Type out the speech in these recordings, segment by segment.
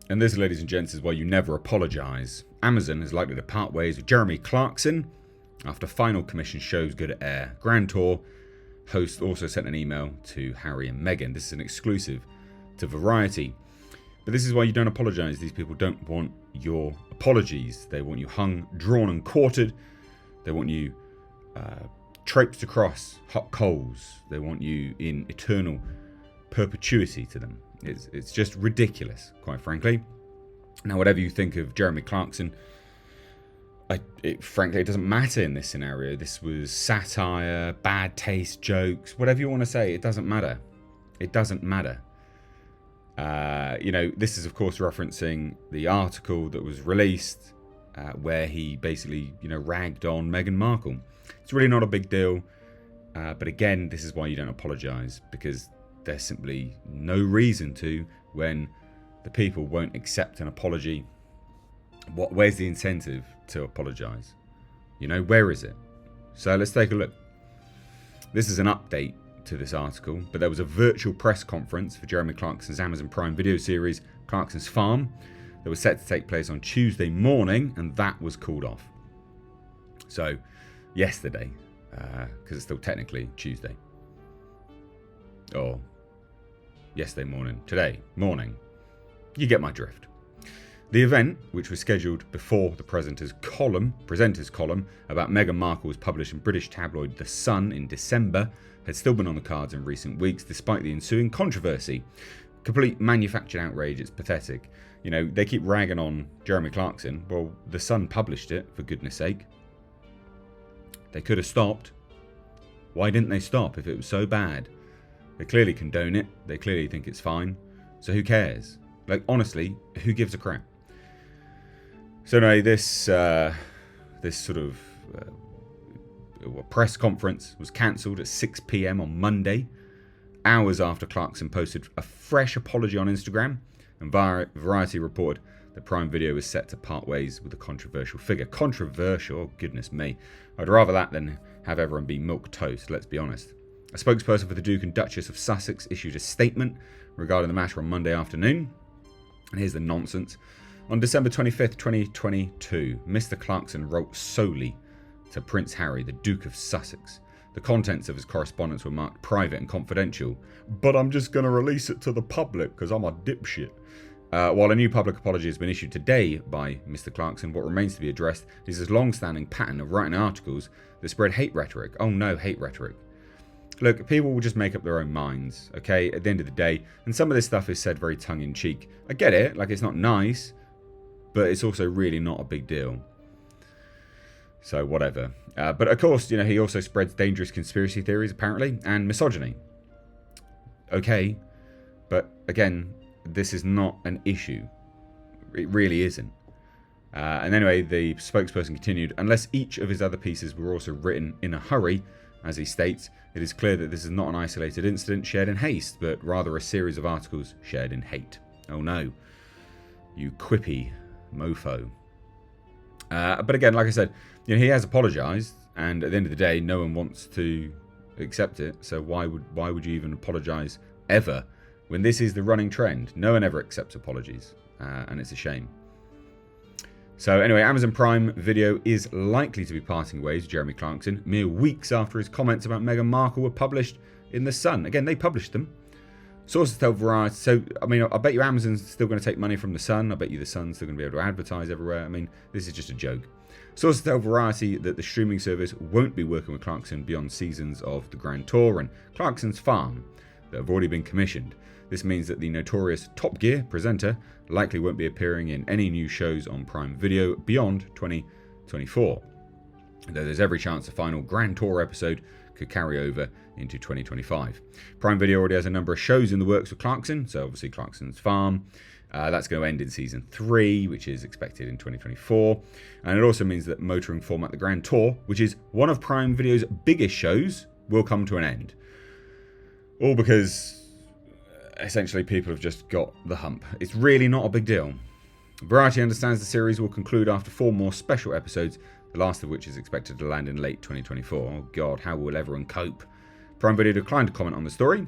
And this, ladies and gents, is why you never apologise. Amazon is likely to part ways with Jeremy Clarkson after final commission shows go to air. Grand Tour host also sent an email to Harry and Meghan. This is an exclusive to Variety. But this is why you don't apologise. These people don't want your apologies. They want you hung, drawn and quartered. They want you traipsed across hot coals. They want you in eternal perpetuity to them. It's just ridiculous, quite frankly. Now, whatever you think of Jeremy Clarkson, frankly, it doesn't matter in this scenario. This was satire, bad taste jokes, whatever you want to say. It doesn't matter. It doesn't matter. This is, of course, referencing the article that was released where he basically, ragged on Meghan Markle. It's really not a big deal. But again, this is why you don't apologise, because there's simply no reason to when the people won't accept an apology. Where's the incentive to apologise? Where is it? So let's take a look. This is an update to this article, but there was a virtual press conference for Jeremy Clarkson's Amazon Prime Video series, Clarkson's Farm, that was set to take place on Tuesday morning, and that was called off. So, yesterday, because it's still technically Tuesday. Or yesterday morning, today morning. You get my drift. The event, which was scheduled before the presenter's column about Meghan Markle was published in British tabloid The Sun in December, had still been on the cards in recent weeks despite the ensuing controversy. Complete manufactured outrage, it's pathetic. They keep ragging on Jeremy Clarkson. Well, The Sun published it, for goodness sake. They could have stopped. Why didn't they stop if it was so bad? They clearly condone it. They clearly think it's fine. So who cares? Honestly, who gives a crap? So anyway, this sort of press conference was cancelled at 6 p.m. on Monday, hours after Clarkson posted a fresh apology on Instagram, and Variety reported that Prime Video was set to part ways with a controversial figure. Controversial? Oh, goodness me. I'd rather that than have everyone be milk toast, let's be honest. A spokesperson for the Duke and Duchess of Sussex issued a statement regarding the matter on Monday afternoon. And here's the nonsense. On December 25th, 2022, Mr. Clarkson wrote solely to Prince Harry, the Duke of Sussex. The contents of his correspondence were marked private and confidential, but I'm just going to release it to the public because I'm a dipshit. While a new public apology has been issued today by Mr. Clarkson, what remains to be addressed is his long-standing pattern of writing articles that spread hate rhetoric. Oh no, hate rhetoric. Look, people will just make up their own minds, okay, at the end of the day. And some of this stuff is said very tongue-in-cheek. I get it, it's not nice, but it's also really not a big deal. So, whatever. But of course, he also spreads dangerous conspiracy theories, apparently, and misogyny. Okay, but again, this is not an issue. It really isn't. And anyway, the spokesperson continued, unless each of his other pieces were also written in a hurry, as he states, it is clear that this is not an isolated incident shared in haste, but rather a series of articles shared in hate. Oh no, you quippy mofo. But again, like I said, he has apologised, and at the end of the day, no one wants to accept it. So why would you even apologise ever when this is the running trend? No one ever accepts apologies, and it's a shame. So anyway, Amazon Prime Video is likely to be parting ways with Jeremy Clarkson mere weeks after his comments about Meghan Markle were published in The Sun. Again, they published them. Sources tell Variety. So, I bet you Amazon's still going to take money from The Sun. I bet you The Sun's still going to be able to advertise everywhere. This is just a joke. Sources tell Variety that the streaming service won't be working with Clarkson beyond seasons of the Grand Tour and Clarkson's Farm that have already been commissioned. This means that the notorious Top Gear presenter likely won't be appearing in any new shows on Prime Video beyond 2024. Though there's every chance the final Grand Tour episode could carry over into 2025. Prime Video already has a number of shows in the works with Clarkson, so obviously Clarkson's Farm. That's going to end in season 3, which is expected in 2024. And it also means that motoring format The Grand Tour, which is one of Prime Video's biggest shows, will come to an end. All because essentially people have just got the hump. It's really not a big deal. Variety understands the series will conclude after 4 more special episodes, the last of which is expected to land in late 2024. Oh god, how will everyone cope? Prime Video declined to comment on the story.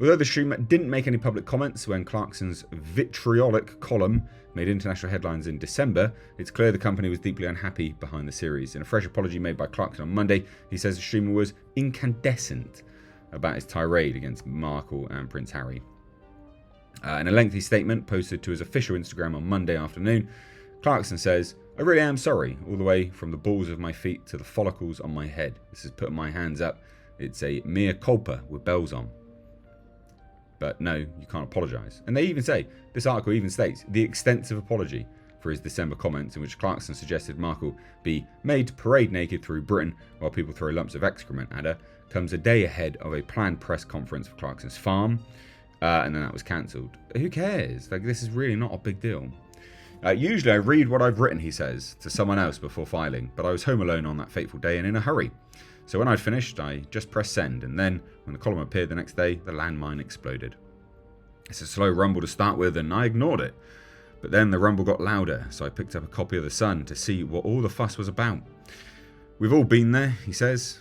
Although the streamer didn't make any public comments when Clarkson's vitriolic column made international headlines in December, it's clear the company was deeply unhappy behind the series. In a fresh apology made by Clarkson on Monday, he says the streamer was incandescent about his tirade against Markle and Prince Harry. In a lengthy statement posted to his official Instagram on Monday afternoon, Clarkson says, "I really am sorry, all the way from the balls of my feet to the follicles on my head. This is putting my hands up. It's a mea culpa with bells on. But no, you can't apologise." And they even say, this article even states, the extensive apology for his December comments in which Clarkson suggested Markle be made to parade naked through Britain while people throw lumps of excrement at her, comes a day ahead of a planned press conference for Clarkson's farm, and then that was cancelled. Who cares? Like, this is really not a big deal. Usually I read what I've written, he says, to someone else before filing, but I was home alone on that fateful day and in a hurry. So when I'd finished, I just pressed send, and then, when the column appeared the next day, the landmine exploded. It's a slow rumble to start with, and I ignored it. But then the rumble got louder, so I picked up a copy of The Sun to see what all the fuss was about. We've all been there, he says.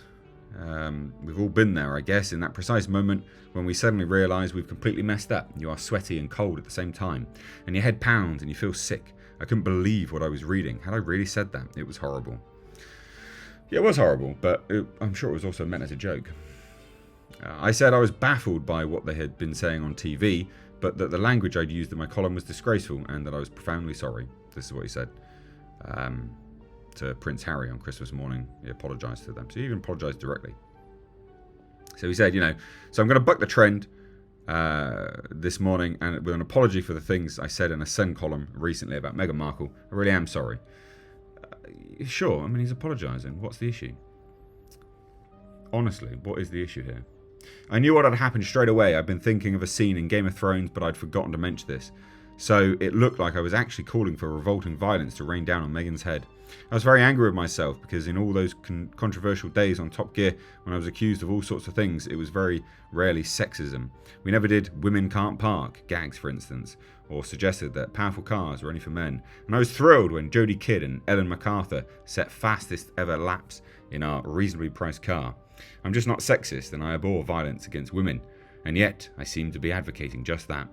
We've all been there, I guess, in that precise moment when we suddenly realise we've completely messed up. You are sweaty and cold at the same time, and your head pounds and you feel sick. I couldn't believe what I was reading. Had I really said that? It was horrible. Yeah, it was horrible, but I'm sure it was also meant as a joke. I said I was baffled by what they had been saying on TV, but that the language I'd used in my column was disgraceful and that I was profoundly sorry. This is what he said to Prince Harry on Christmas morning. He apologised to them. So he even apologised directly. So he said, so I'm going to buck the trend this morning and with an apology for the things I said in a Sun column recently about Meghan Markle. I really am sorry. Sure, I mean, he's apologising. What's the issue? Honestly, what is the issue here? I knew what had happened straight away. I'd been thinking of a scene in Game of Thrones, but I'd forgotten to mention this. So it looked like I was actually calling for revolting violence to rain down on Meghan's head. I was very angry with myself because in all those controversial days on Top Gear, when I was accused of all sorts of things, it was very rarely sexism. We never did women can't park, gags for instance, or suggested that powerful cars were only for men. And I was thrilled when Jodie Kidd and Ellen MacArthur set fastest ever laps in our reasonably priced car. I'm just not sexist and I abhor violence against women, and yet I seem to be advocating just that.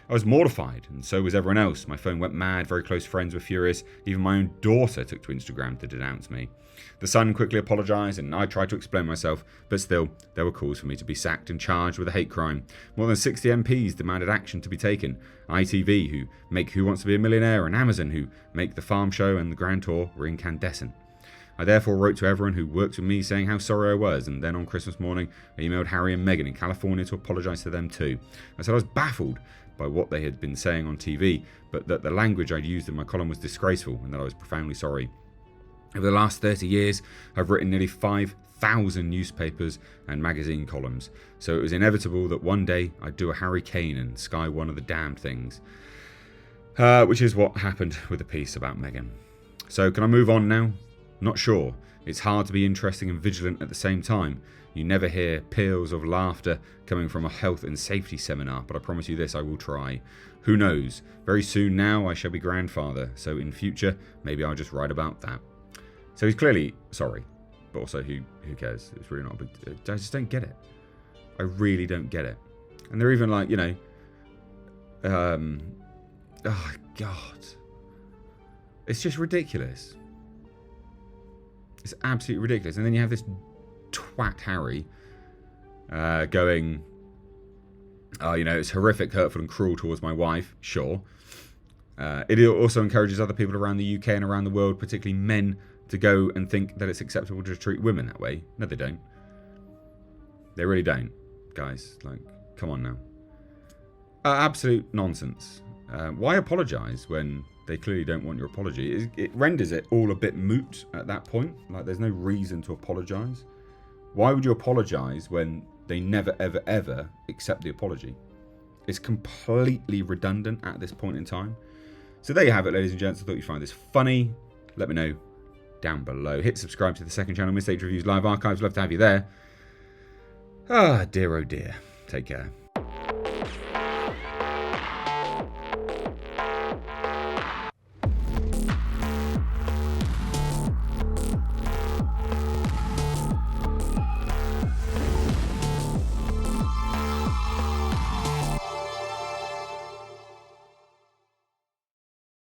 I was mortified, and so was everyone else. My phone went mad, very close friends were furious, even my own daughter took to Instagram to denounce me. The Sun quickly apologised, and I tried to explain myself, but still, there were calls for me to be sacked and charged with a hate crime. More than 60 MPs demanded action to be taken. ITV, who make Who Wants to Be a Millionaire, and Amazon, who make The Farm Show and The Grand Tour, were incandescent. I therefore wrote to everyone who worked with me saying how sorry I was, and then on Christmas morning I emailed Harry and Meghan in California to apologise to them too. I said I was baffled by what they had been saying on TV, but that the language I'd used in my column was disgraceful and that I was profoundly sorry. Over the last 30 years, I've written nearly 5,000 newspapers and magazine columns, so it was inevitable that one day I'd do a Harry Kane and sky one of the damned things. Which is what happened with the piece about Meghan. So can I move on now? Not sure. It's hard to be interesting and vigilant at the same time. You never hear peals of laughter coming from a health and safety seminar, but I promise you this, I will try. Who knows? Very soon now I shall be grandfather, so in future maybe I'll just write about that. So he's clearly sorry, but also who cares? It's really not a big deal. I just don't get it. I really don't get it. And they're even like, oh God. It's just ridiculous. It's absolutely ridiculous. And then you have this twat Harry going, it's horrific, hurtful and cruel towards my wife. Sure. It also encourages other people around the UK and around the world, particularly men, to go and think that it's acceptable to treat women that way. No, they don't. They really don't, guys. Like, come on now. Absolute nonsense. Why apologise when they clearly don't want your apology? It renders it all a bit moot at that point. Like, there's no reason to apologise. Why would you apologise when they never, ever, ever accept the apology? It's completely redundant at this point in time. So there you have it, ladies and gents. I thought you'd find this funny. Let me know down below. Hit subscribe to the second channel, Mistake Reviews Live Archives. Love to have you there. Ah, dear, oh dear. Take care.